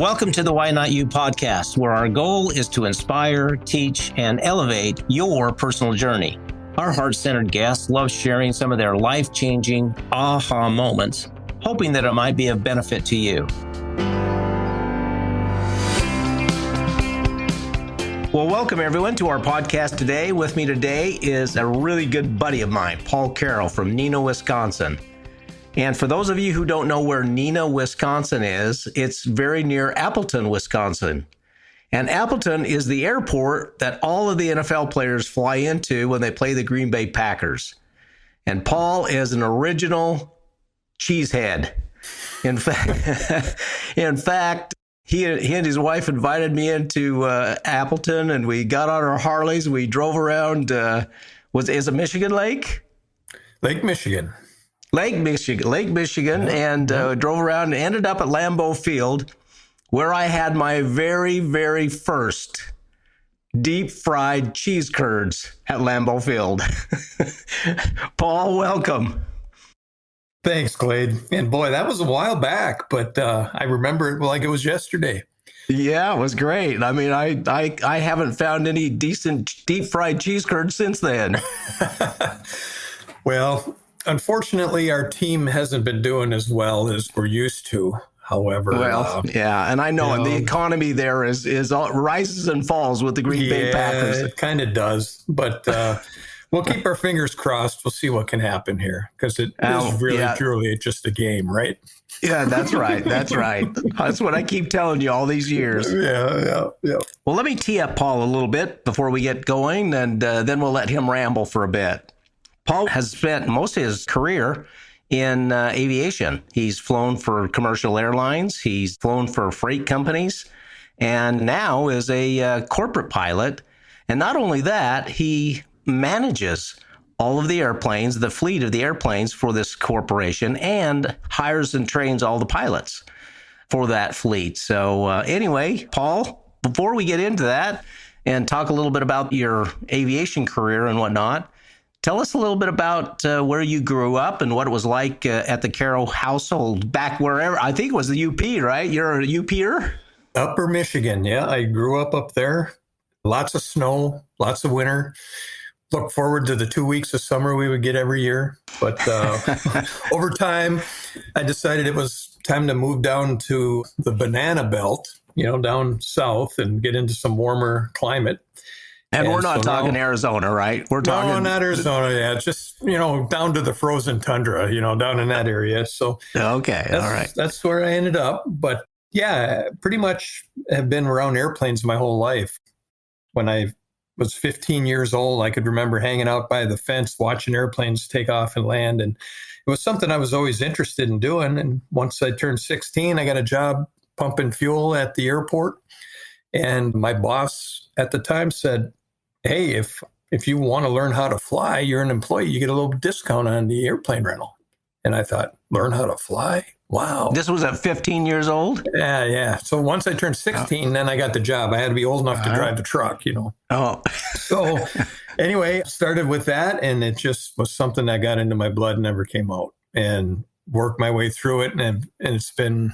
Welcome to the Why Not You podcast, where our goal is to inspire, teach, and elevate your personal journey. Our heart-centered guests love sharing some of their life-changing aha moments, hoping that it might be of benefit to you. Well, welcome everyone to our podcast today. With me today is a really good buddy of mine, Paul Kero from Neenah, Wisconsin. And for those of you who don't know where Neenah, Wisconsin is, it's very near Appleton, Wisconsin. And Appleton is the airport that all of the NFL players fly into when they play the Green Bay Packers. And Paul is an original cheesehead. In fact, he and his wife invited me into Appleton, and we got on our Harleys. We drove around, is it Michigan Lake? Lake Michigan. Lake Michigan, and drove around and ended up at Lambeau Field, where I had my very, very first deep fried cheese curds at Lambeau Field. Paul, welcome. Thanks, Glade. And boy, that was a while back, but I remember it like it was yesterday. Yeah, it was great. I mean, I haven't found any decent deep fried cheese curds since then. Well, unfortunately, our team hasn't been doing as well as we're used to. However, yeah, and I know the economy there is rises and falls with the Green Bay Packers. It kind of does, but we'll keep our fingers crossed. We'll see what can happen here, because it is really truly just a game, right? Yeah, that's right. That's right. That's what I keep telling you all these years. Yeah. Well, let me tee up Paul a little bit before we get going, and then we'll let him ramble for a bit. Paul has spent most of his career in aviation. He's flown for commercial airlines. He's flown for freight companies, and now is a corporate pilot. And not only that, he manages all of the airplanes, the fleet of the airplanes for this corporation, and hires and trains all the pilots for that fleet. So anyway, Paul, before we get into that and talk a little bit about your aviation career and whatnot, tell us a little bit about where you grew up and what it was like at the Kero household back wherever. I think it was the UP, right? You're a UPer? Upper Michigan, yeah. I grew up there. Lots of snow, lots of winter. Look forward to the 2 weeks of summer we would get every year. But over time, I decided it was time to move down to the banana belt, down south and get into some warmer climate. And we're not talking Arizona, right? We're talking... No, not Arizona. Yeah, just, down to the frozen tundra, down in that area. So okay, all right. That's where I ended up. But yeah, pretty much have been around airplanes my whole life. When I was 15 years old, I could remember hanging out by the fence, watching airplanes take off and land. And it was something I was always interested in doing. And once I turned 16, I got a job pumping fuel at the airport. And my boss at the time said, hey, if you want to learn how to fly, you're an employee, you get a little discount on the airplane rental. And I thought, learn how to fly? Wow. This was at 15 years old? Yeah. So once I turned 16, then I got the job. I had to be old enough to drive the truck, Oh. So anyway, started with that, and it just was something that got into my blood and never came out, and worked my way through it. And it's been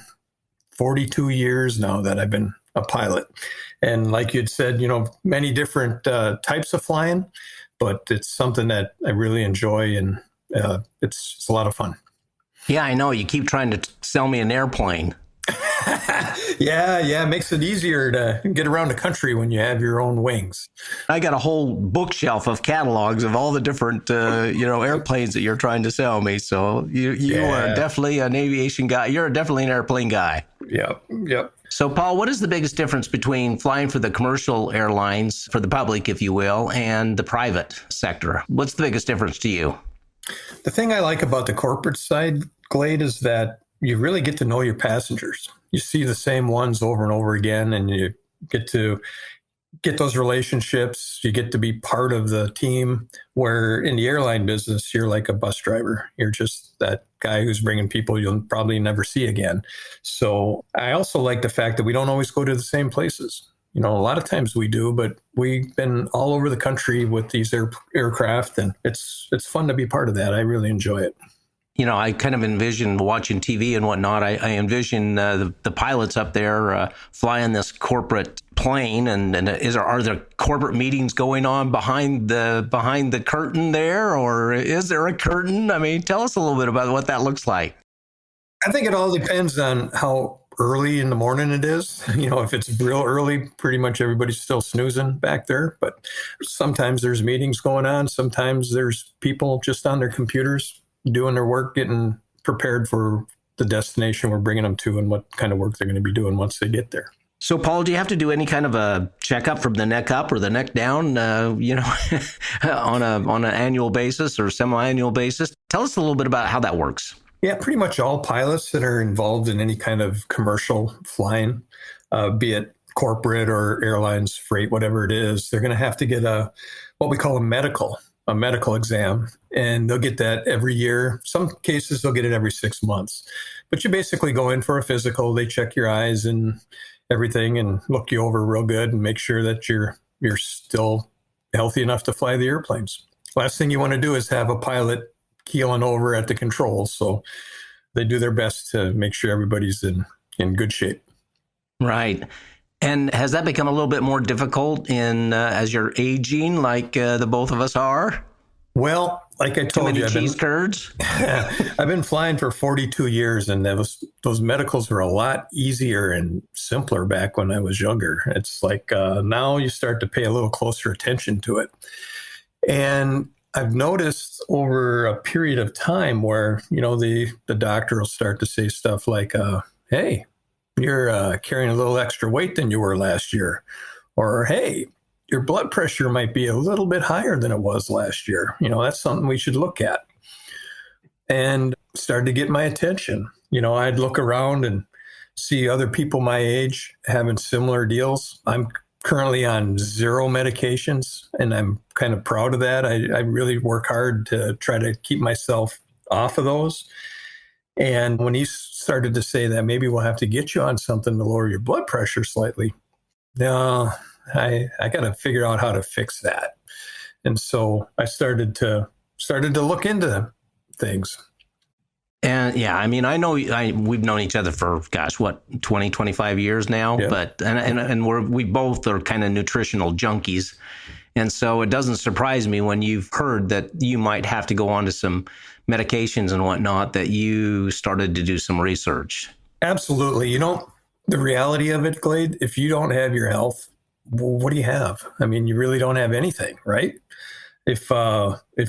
42 years now that I've been a pilot. And like you'd said, many different types of flying, but it's something that I really enjoy, and it's a lot of fun. Yeah, I know. You keep trying to sell me an airplane. Yeah. It makes it easier to get around the country when you have your own wings. I got a whole bookshelf of catalogs of all the different, airplanes that you're trying to sell me. So you are definitely an aviation guy. You're definitely an airplane guy. Yep. So, Paul, what is the biggest difference between flying for the commercial airlines, for the public, if you will, and the private sector? What's the biggest difference to you? The thing I like about the corporate side, Glade, is that you really get to know your passengers. You see the same ones over and over again, and you get to get those relationships. You get to be part of the team, where in the airline business, you're like a bus driver. You're just that guy who's bringing people you'll probably never see again. So I also like the fact that we don't always go to the same places. A lot of times we do, but we've been all over the country with these aircraft, and it's fun to be part of that. I really enjoy it. I kind of envision watching TV and whatnot. I envision the pilots up there flying this corporate plane, and are there corporate meetings going on behind the curtain there, or is there a curtain? I mean, tell us a little bit about what that looks like. I think it all depends on how early in the morning it is. If it's real early, pretty much everybody's still snoozing back there. But sometimes there's meetings going on. Sometimes there's people just on their computers doing their work, getting prepared for the destination we're bringing them to and what kind of work they're going to be doing once they get there. So, Paul, do you have to do any kind of a checkup from the neck up or the neck down, on an annual basis or semi-annual basis? Tell us a little bit about how that works. Yeah, pretty much all pilots that are involved in any kind of commercial flying, be it corporate or airlines, freight, whatever it is, they're going to have to get what we call a medical exam. And they'll get that every year. Some cases, they'll get it every 6 months. But you basically go in for a physical. They check your eyes and everything and look you over real good and make sure that you're still healthy enough to fly the airplanes. Last thing you want to do is have a pilot keeling over at the controls. So they do their best to make sure everybody's in good shape. Right. And has that become a little bit more difficult as you're aging, like the both of us are? Well, like I told you, cheese curds. I've been flying for 42 years, and those medicals were a lot easier and simpler back when I was younger. It's like now you start to pay a little closer attention to it. And I've noticed over a period of time where, the doctor will start to say stuff like, hey, you're carrying a little extra weight than you were last year. Or, hey, your blood pressure might be a little bit higher than it was last year. That's something we should look at. And started to get my attention. I'd look around and see other people my age having similar deals. I'm currently on 0 medications, and I'm kind of proud of that. I really work hard to try to keep myself off of those. And when he started to say that maybe we'll have to get you on something to lower your blood pressure slightly, no, I got to figure out how to fix that. And so I started to look into things. And yeah, I mean, I know we've known each other for, 20, 25 years now, Yeah. But, and we both are kind of nutritional junkies. And so it doesn't surprise me when you've heard that you might have to go on to some medications and whatnot, that you started to do some research. Absolutely. The reality of it, Glade, if you don't have your health, well, what do you have? I mean, you really don't have anything, right? If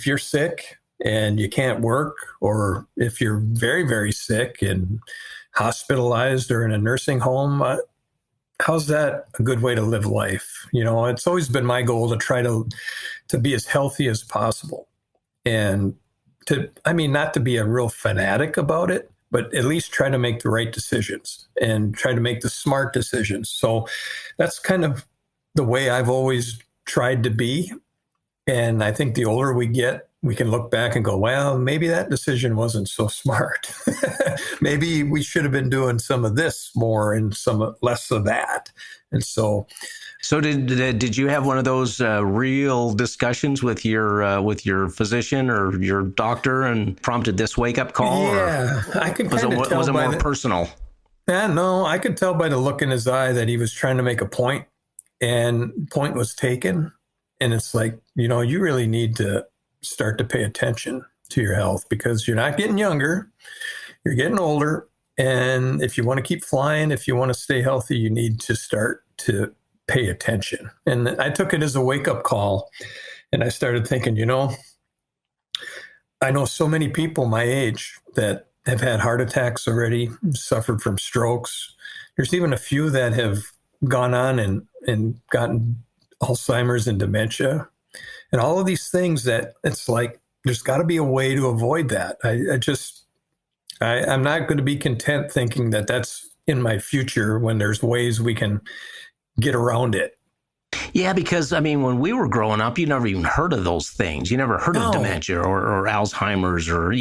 you're sick and you can't work, or if you're very, very sick and hospitalized or in a nursing home, how's that a good way to live life? It's always been my goal to try to be as healthy as possible, and not to be a real fanatic about it, but at least try to make the right decisions and try to make the smart decisions. So that's kind of the way I've always tried to be. And I think the older we get, we can look back and go, well, maybe that decision wasn't so smart. Maybe we should have been doing some of this more and some less of that. And so did you have one of those real discussions with your physician or your doctor and prompted this wake up call? Yeah, I could kind of tell. Was it more personal? Yeah, no, I could tell by the look in his eye that he was trying to make a point, and point was taken. And it's like, you really need to start to pay attention to your health, because you're not getting younger, you're getting older. And if you want to keep flying, if you want to stay healthy, you need to start to pay attention. And I took it as a wake-up call. And I started thinking, I know so many people my age that have had heart attacks already, suffered from strokes. There's even a few that have gone on and gotten Alzheimer's and dementia. And all of these things that it's like, there's got to be a way to avoid that. I'm not going to be content thinking that that's in my future when there's ways we can get around it. Yeah, because, when we were growing up, you never even heard of those things. You never heard of dementia or Alzheimer's or,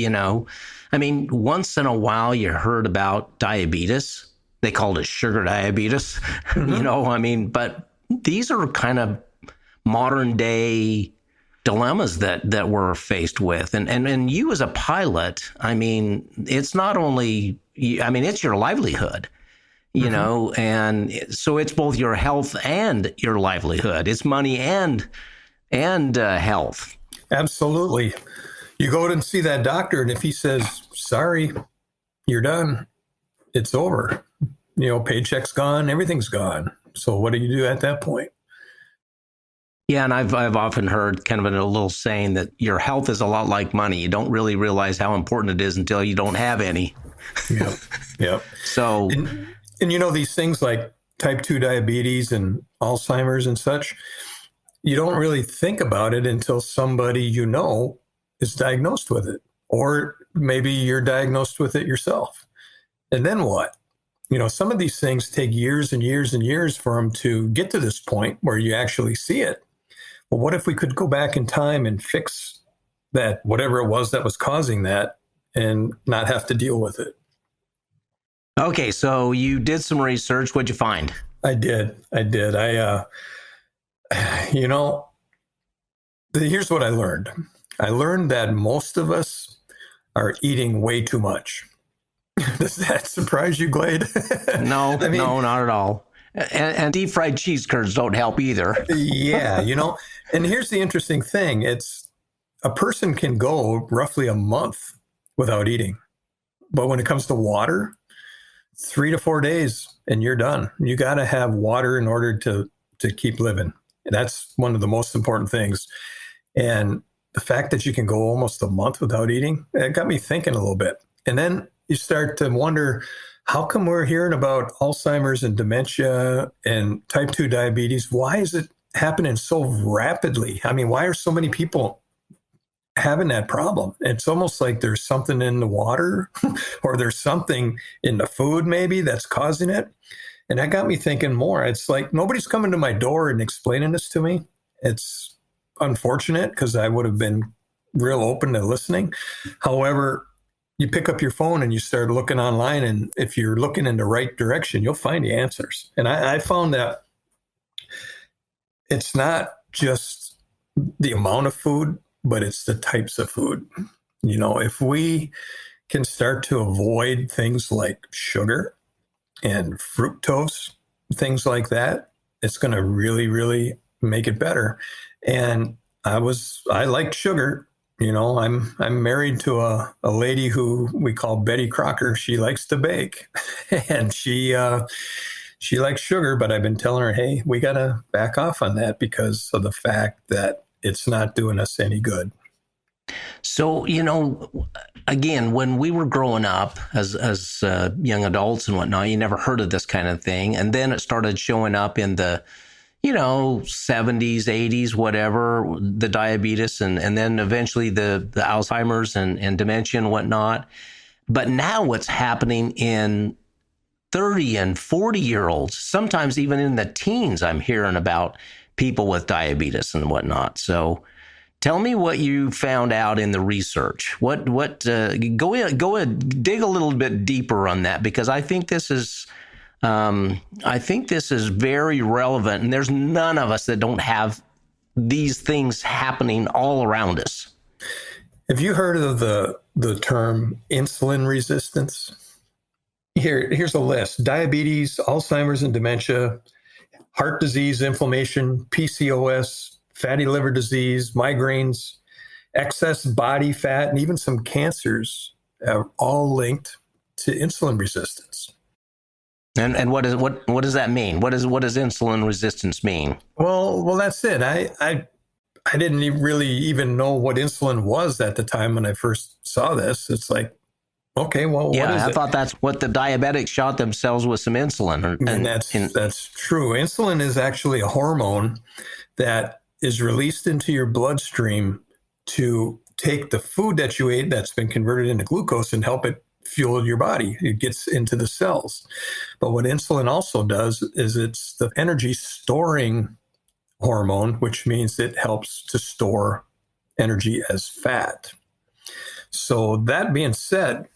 once in a while you heard about diabetes. They called it sugar diabetes, but these are kind of modern day dilemmas that we're faced with. And you as a pilot, I mean, it's not only, I mean, it's your livelihood, you know, and so it's both your health and your livelihood. It's money and health. Absolutely. You go and see that doctor, and if he says, sorry, you're done, it's over. You know, paycheck's gone, everything's gone. So what do you do at that point? Yeah, and I've often heard kind of a little saying that your health is a lot like money. You don't really realize how important it is until you don't have any. Yep. Yep. So, and you know, these things like type 2 diabetes and Alzheimer's and such, you don't really think about it until somebody you know is diagnosed with it. Or maybe you're diagnosed with it yourself. And then what? You know, some of these things take years and years and years for them to get to this point where you actually see it. Well, what if we could go back in time and fix that, whatever it was that was causing that, and not have to deal with it? okay, so you did some research. What'd you find? I did. You know, here's what I learned. I learned that most of us are eating way too much. Does that surprise you, Glade? No, I mean, no, not at all. And deep fried cheese curds don't help either. Yeah, you know, and here's the interesting thing. It's a person can go roughly a month without eating. But when it comes to water, 3 to 4 days and you're done. You got to have water in order to keep living. And that's one of the most important things. And the fact that you can go almost a month without eating, it got me thinking a little bit. And then you start to wonder, how come we're hearing about Alzheimer's and dementia and type 2 diabetes? Why is it happening so rapidly? I mean, why are so many people having that problem? It's almost like there's something in the water or there's something in the food maybe that's causing it. And that got me thinking more. It's like nobody's coming to my door and explaining this to me. It's unfortunate because I would have been real open to listening. However, you pick up your phone and you start looking online, and if you're looking in the right direction, you'll find the answers. And I found that it's not just the amount of food, but it's the types of food. You know, if we can start to avoid things like sugar and fructose, things like that, it's going to really, really make it better. And I liked sugar. You know, I'm married to a lady who we call Betty Crocker. She likes to bake, and she likes sugar. But I've been telling her, hey, we got to back off on that because of the fact that it's not doing us any good. So, you know, again, when we were growing up as young adults and whatnot, you never heard of this kind of thing, and then it started showing up in the 70s, 80s, whatever, the diabetes, and then eventually the Alzheimer's and dementia and whatnot. But now what's happening in 30 and 40-year-olds, sometimes even in the teens, I'm hearing about people with diabetes and whatnot. So tell me what you found out in the research. Go in, dig a little bit deeper on that, because I think this is very relevant, and there's none of us that don't have these things happening all around us. Have you heard of the term insulin resistance? Here's a list: diabetes, Alzheimer's and dementia, heart disease, inflammation, PCOS, fatty liver disease, migraines, excess body fat, and even some cancers are all linked to insulin resistance. And what does that mean? What does insulin resistance mean? Well, that's it. I didn't really even know what insulin was at the time when I first saw this. It's like, okay, well, yeah, what is it? I thought that's what the diabetics shot themselves with some insulin. And that's true. Insulin is actually a hormone that is released into your bloodstream to take the food that you ate that's been converted into glucose and help it fuel your body. It gets into the cells. But what insulin also does is it's the energy storing hormone, which means it helps to store energy as fat. So that being said,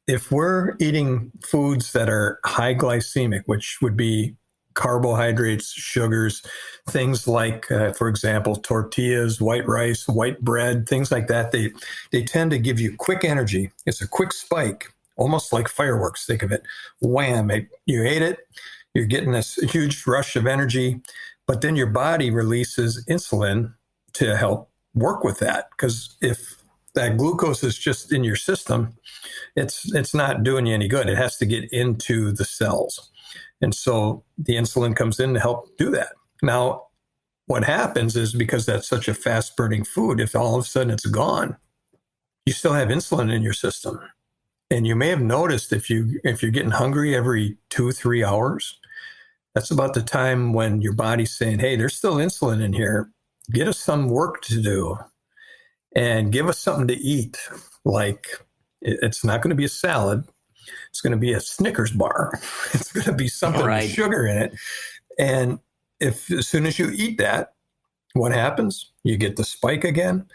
if we're eating foods that are high glycemic, which would be carbohydrates, sugars, things like, for example, tortillas, white rice, white bread, things like that. They tend to give you quick energy. It's a quick spike, almost like fireworks. Think of it. Wham! You ate it. You're getting this huge rush of energy, but then your body releases insulin to help work with that. Because if that glucose is just in your system, it's not doing you any good. It has to get into the cells. And so the insulin comes in to help do that. Now, what happens is, because that's such a fast burning food, if all of a sudden it's gone, you still have insulin in your system. And you may have noticed if you're getting hungry every 2-3 hours, that's about the time when your body's saying, hey, there's still insulin in here. Get us some work to do and give us something to eat. Like, it's not going to be a salad. It's going to be a Snickers bar. It's going to be something with sugar in it. And as soon as you eat that, what happens? You get the spike again.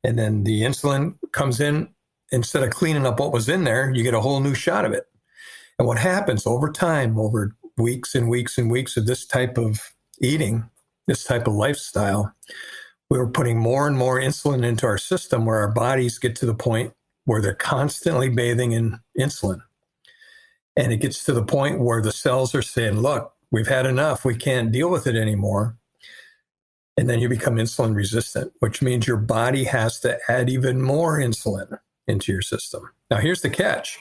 And then the insulin comes in. Instead of cleaning up what was in there, you get a whole new shot of it. And what happens over time, over weeks and weeks and weeks of this type of eating, this type of lifestyle, we're putting more and more insulin into our system, where our bodies get to the point where they're constantly bathing in insulin. And it gets to the point where the cells are saying, look, we've had enough. We can't deal with it anymore. And then you become insulin resistant, which means your body has to add even more insulin into your system. Now, here's the catch.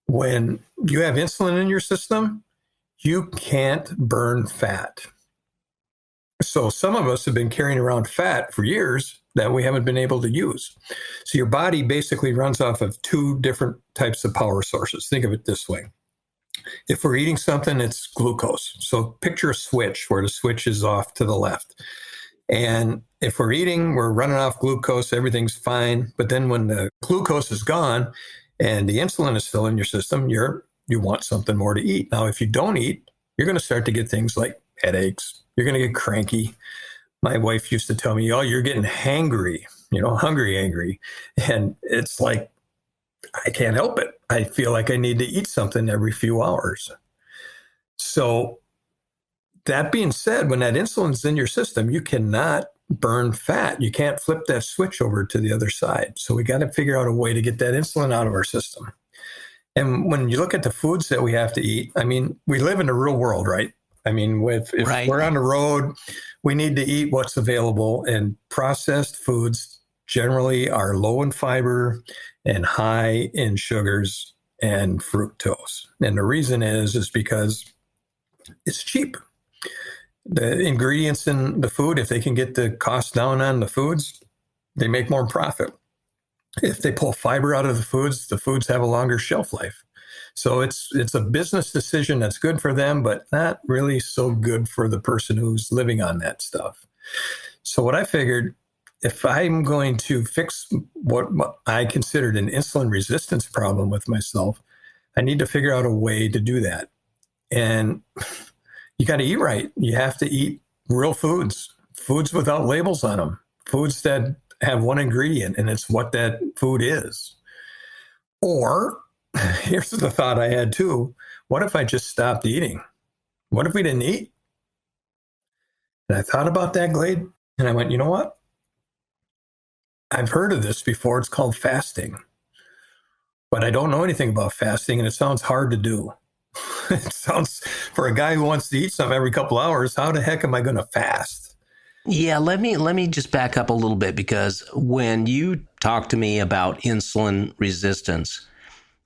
When you have insulin in your system, you can't burn fat. So some of us have been carrying around fat for years that we haven't been able to use. So your body basically runs off of two different types of power sources. Think of it this way. If we're eating something, it's glucose. So picture a switch where the switch is off to the left. And if we're eating, we're running off glucose, everything's fine. But then when the glucose is gone and the insulin is still in your system, you want something more to eat. Now, if you don't eat, you're going to start to get things like headaches. You're going to get cranky. My wife used to tell me, oh, you're getting hangry, hungry, angry. And it's like, I can't help it. I feel like I need to eat something every few hours. So that being said, when that insulin's in your system, you cannot burn fat. You can't flip that switch over to the other side. So we got to figure out a way to get that insulin out of our system. And when you look at the foods that we have to eat, I mean, we live in the real world, right? I mean, if we're on the road, we need to eat what's available, and processed foods generally are low in fiber and high in sugars and fructose. And the reason is because it's cheap. The ingredients in the food, if they can get the cost down on the foods, they make more profit. If they pull fiber out of the foods have a longer shelf life. So it's a business decision that's good for them, but not really so good for the person who's living on that stuff. So what I figured, if I'm going to fix what I considered an insulin resistance problem with myself, I need to figure out a way to do that. And you got to eat right. You have to eat real foods without labels on them, foods that have one ingredient, and it's what that food is. Or here's the thought I had too. What if I just stopped eating? What if we didn't eat? And I thought about that, Glade, and I went, you know what? I've heard of this before. It's called fasting. But I don't know anything about fasting, and it sounds hard to do. It sounds, for a guy who wants to eat something every couple hours, how the heck am I going to fast? Yeah, let me just back up a little bit, because when you talked to me about insulin resistance,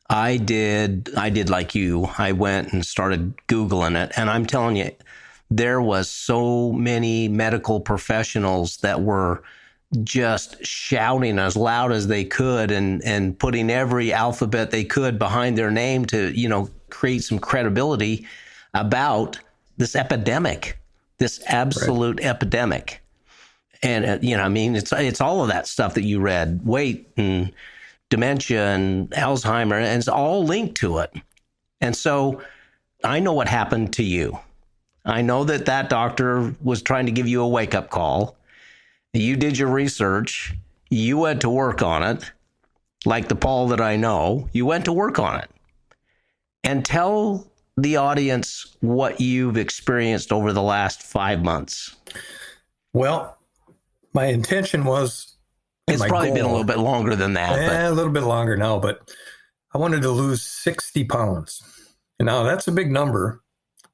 I did like you. I went and started Googling it, and I'm telling you, there was so many medical professionals that were just shouting as loud as they could and putting every alphabet they could behind their name to, create some credibility about this epidemic, this absolute epidemic. And, it's all of that stuff that you read, weight and dementia and Alzheimer, and it's all linked to it. And so I know what happened to you. I know that doctor was trying to give you a wake-up call. You did your research. You went to work on it. Like the Paul that I know, you went to work on it. And tell the audience what you've experienced over the last 5 months? Well, my intention was, It's probably been a little bit longer than that. A little bit longer now, but I wanted to lose 60 pounds. And now that's a big number.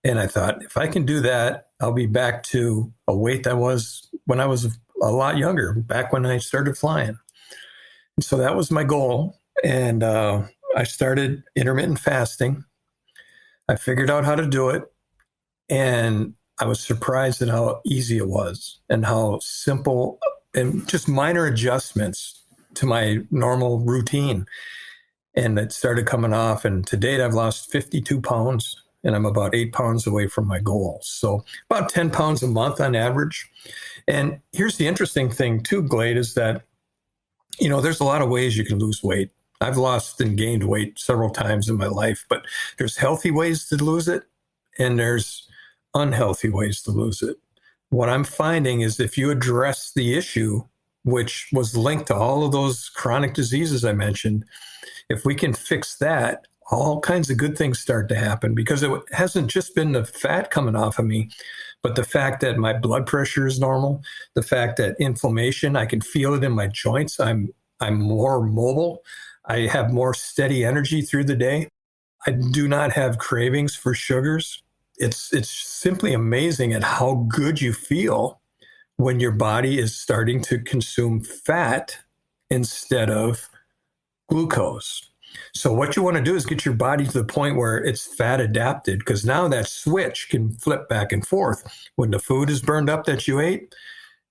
And I thought, if I can do that, I'll be back to a weight that was when I was a lot younger, back when I started flying. And so that was my goal. And I started intermittent fasting. I figured out how to do it. And I was surprised at how easy it was and how simple and just minor adjustments to my normal routine. And it started coming off. And to date, I've lost 52 pounds and I'm about 8 pounds away from my goal. So about 10 pounds a month on average. And here's the interesting thing too, Glade, is that, you know, there's a lot of ways you can lose weight. I've lost and gained weight several times in my life, but there's healthy ways to lose it and there's unhealthy ways to lose it. What I'm finding is if you address the issue, which was linked to all of those chronic diseases I mentioned, if we can fix that, all kinds of good things start to happen, because it hasn't just been the fat coming off of me, but the fact that my blood pressure is normal, the fact that inflammation, I can feel it in my joints. I'm more mobile. I have more steady energy through the day. I do not have cravings for sugars. It's simply amazing at how good you feel when your body is starting to consume fat instead of glucose. So what you want to do is get your body to the point where it's fat adapted, because now that switch can flip back and forth. When the food is burned up that you ate,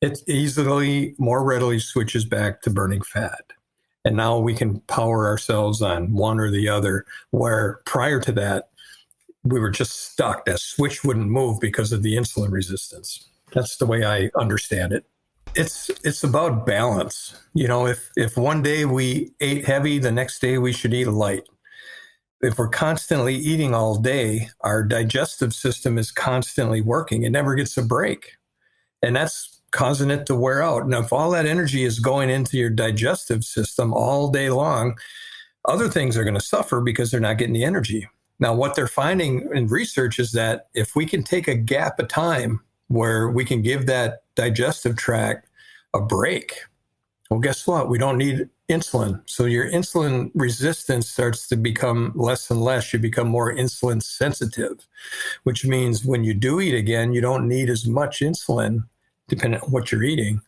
it easily, more readily switches back to burning fat. And now we can power ourselves on one or the other, where prior to that, we were just stuck. That switch wouldn't move because of the insulin resistance. That's the way I understand it. It's about balance. You know, if one day we ate heavy, the next day we should eat light. If we're constantly eating all day, our digestive system is constantly working. It never gets a break. And that's causing it to wear out. Now, if all that energy is going into your digestive system all day long, other things are going to suffer because they're not getting the energy. Now, what they're finding in research is that if we can take a gap of time where we can give that digestive tract a break, well, guess what? We don't need insulin. So your insulin resistance starts to become less and less. You become more insulin sensitive, which means when you do eat again, you don't need as much insulin, depending on what you're eating,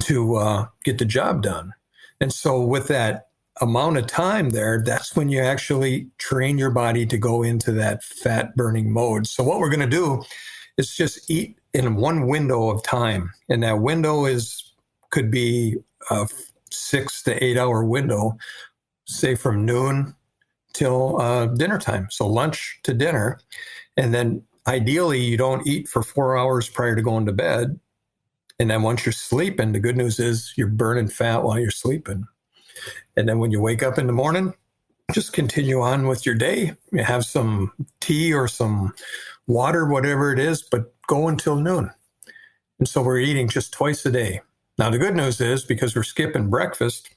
to get the job done. And so with that amount of time there, that's when you actually train your body to go into that fat burning mode. So what we're going to do is just eat in one window of time. And that window could be a 6 to 8 hour window, say from noon till dinner time. So lunch to dinner. And then ideally you don't eat for 4 hours prior to going to bed. And then once you're sleeping, the good news is you're burning fat while you're sleeping. And then when you wake up in the morning, just continue on with your day. You have some tea or some water, whatever it is, but go until noon. And so we're eating just twice a day. Now, the good news is, because we're skipping breakfast,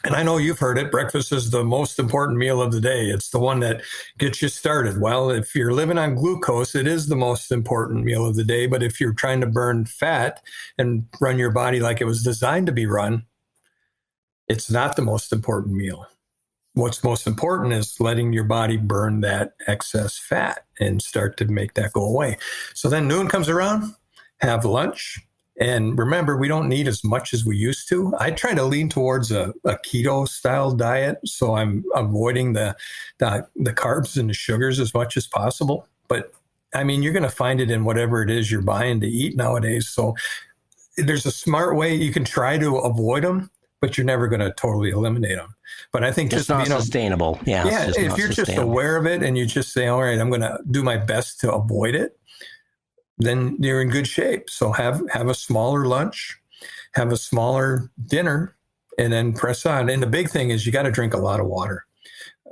and I know you've heard it, breakfast is the most important meal of the day. It's the one that gets you started. Well, if you're living on glucose, it is the most important meal of the day. But if you're trying to burn fat and run your body like it was designed to be run, it's not the most important meal. What's most important is letting your body burn that excess fat and start to make that go away. So then noon comes around, have lunch. And remember, we don't need as much as we used to. I try to lean towards a keto style diet. So I'm avoiding the carbs and the sugars as much as possible. But I mean, you're going to find it in whatever it is you're buying to eat nowadays. So there's a smart way you can try to avoid them, but you're never going to totally eliminate them. But I think it's not sustainable. Yeah. If you're just aware of it and you just say, all right, I'm going to do my best to avoid it, then you're in good shape. So have a smaller lunch, have a smaller dinner, and then press on. And the big thing is you got to drink a lot of water.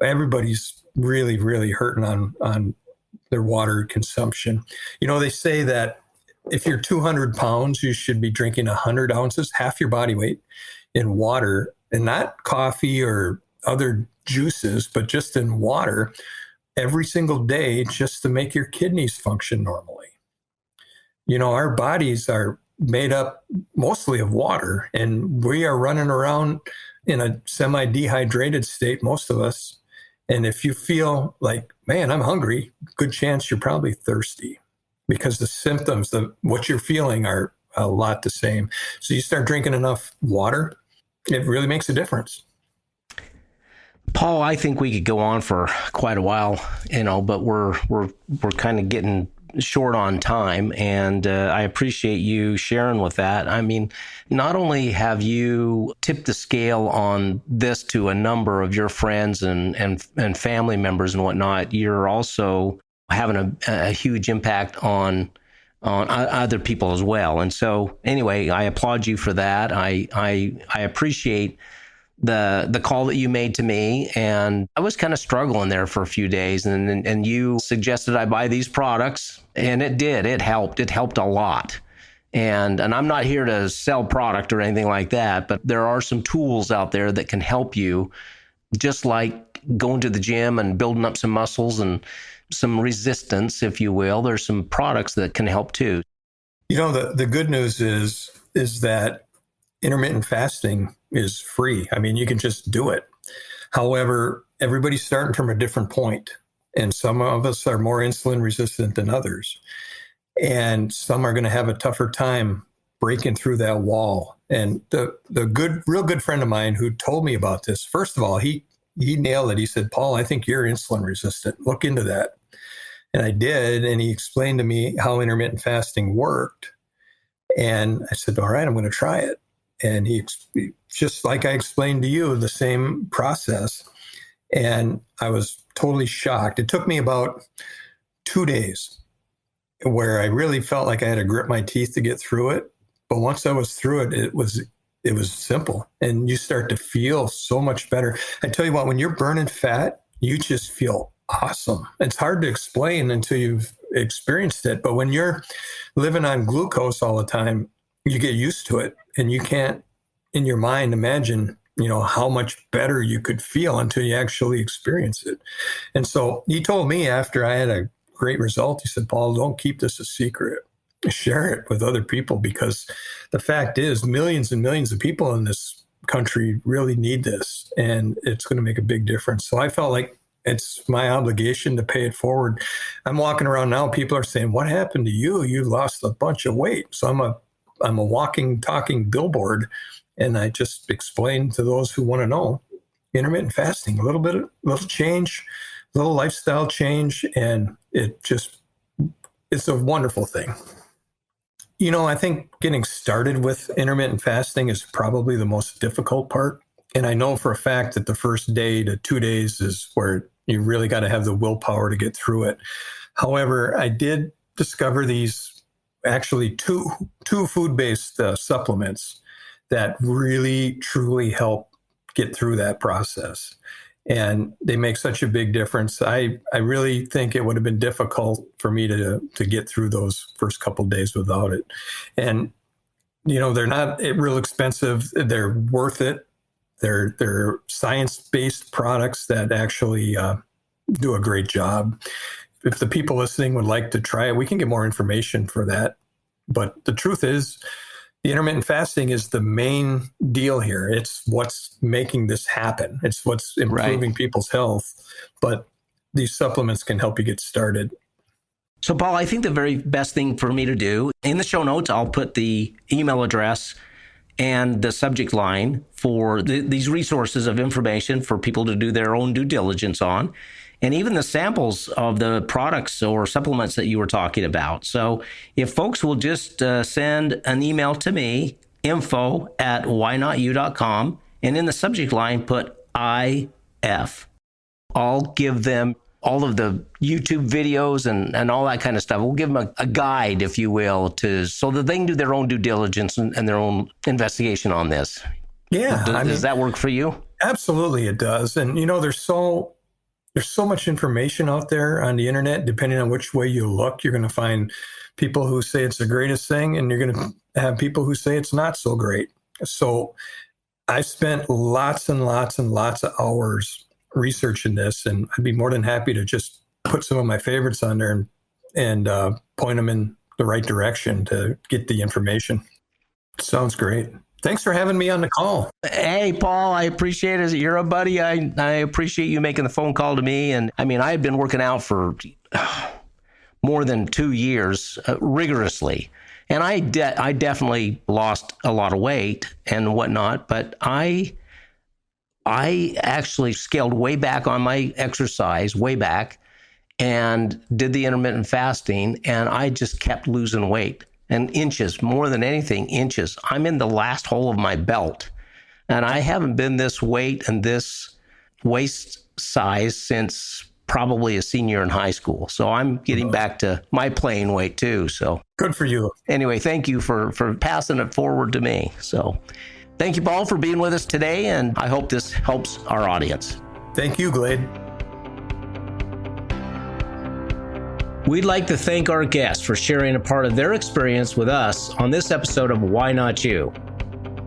Everybody's really, really hurting on their water consumption. You know, they say that if you're 200 pounds, you should be drinking 100 ounces, half your body weight, in water, and not coffee or other juices, but just in water. every single day just to make your kidneys function normally. Our bodies are made up mostly of water, and we are running around in a semi-dehydrated state, most of us. And if you feel like, man, I'm hungry, good chance you're probably thirsty, because the symptoms of what you're feeling are a lot the same. So you start drinking enough water, it really makes a difference. Paul, I think we could go on for quite a while, but we're kind of getting short on time, and I appreciate you sharing with that. I mean, not only have you tipped the scale on this to a number of your friends and family members and whatnot, you're also having a huge impact on other people as well. And so, anyway, I applaud you for that. I appreciate the call that you made to me, and I was kind of struggling there for a few days, and you suggested I buy these products, and it helped a lot. And I'm not here to sell product or anything like that, but there are some tools out there that can help you, just like going to the gym and building up some muscles and some resistance, if you will. There's some products that can help too. The good news is that intermittent fasting is free. I mean, you can just do it. However, everybody's starting from a different point, and some of us are more insulin resistant than others. And some are going to have a tougher time breaking through that wall. And the real good friend of mine who told me about this, first of all, he nailed it. He said, Paul, I think you're insulin resistant. Look into that. And I did. And he explained to me how intermittent fasting worked. And I said, all right, I'm going to try it. And he, just like I explained to you, the same process. And I was totally shocked. It took me about 2 days where I really felt like I had to grit my teeth to get through it. But once I was through it, it was simple. And you start to feel so much better. I tell you what, when you're burning fat, you just feel awesome. It's hard to explain until you've experienced it. But when you're living on glucose all the time, you get used to it, and you can't, in your mind, imagine, how much better you could feel until you actually experience it. And so he told me after I had a great result, he said, Paul, don't keep this a secret. Share it with other people, because the fact is millions and millions of people in this country really need this, and it's going to make a big difference. So I felt like it's my obligation to pay it forward. I'm walking around now, people are saying, what happened to you? You lost a bunch of weight. So I'm a walking, talking billboard. And I just explained to those who want to know, intermittent fasting, a little change, a little lifestyle change. And it's a wonderful thing. I think getting started with intermittent fasting is probably the most difficult part. And I know for a fact that the first day to 2 days is where you really got to have the willpower to get through it. However, I did discover these actually two food-based supplements that really, truly help get through that process. And they make such a big difference. I really think it would have been difficult for me to get through those first couple of days without it. And, they're not real expensive. They're worth it. They're science-based products that actually do a great job. If the people listening would like to try it, we can get more information for that. But the truth is, the intermittent fasting is the main deal here. It's what's making this happen. It's what's improving people's health. But these supplements can help you get started. So, Paul, I think the very best thing for me to do, in the show notes, I'll put the email address and the subject line for these resources of information for people to do their own due diligence on, and even the samples of the products or supplements that you were talking about. So if folks will just send an email to me, info@whynotyou.com, and in the subject line put IF, I'll give them all of the YouTube videos and all that kind of stuff. We'll give them a guide, if you will, so that they can do their own due diligence and their own investigation on this. Yeah. Does that work for you? Absolutely, it does. And, there's so much information out there on the internet. Depending on which way you look, you're going to find people who say it's the greatest thing, and you're going to have people who say it's not so great. So I spent lots and lots and lots of hours researching this, and I'd be more than happy to just put some of my favorites on there and point them in the right direction to get the information. Sounds great. Thanks for having me on the call. Hey, Paul, I appreciate it. You're a buddy. I appreciate you making the phone call to me. And I mean, I had been working out for more than 2 years rigorously. And I definitely lost a lot of weight and whatnot. But I actually scaled way back on my exercise, way back, and did the intermittent fasting. And I just kept losing weight. And inches, more than anything, inches. I'm in the last hole of my belt. And I haven't been this weight and this waist size since probably a senior in high school. So I'm getting back to my playing weight too. So good for you. Anyway, thank you for passing it forward to me. So thank you, Paul, for being with us today. And I hope this helps our audience. Thank you, Glade. We'd like to thank our guests for sharing a part of their experience with us on this episode of Why Not You.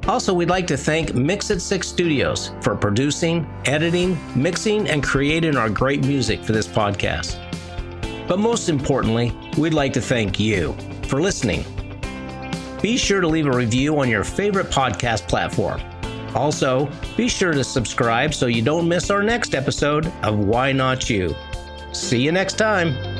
Also, we'd like to thank Mix It 6 Studios for producing, editing, mixing, and creating our great music for this podcast. But most importantly, we'd like to thank you for listening. Be sure to leave a review on your favorite podcast platform. Also, be sure to subscribe so you don't miss our next episode of Why Not You. See you next time.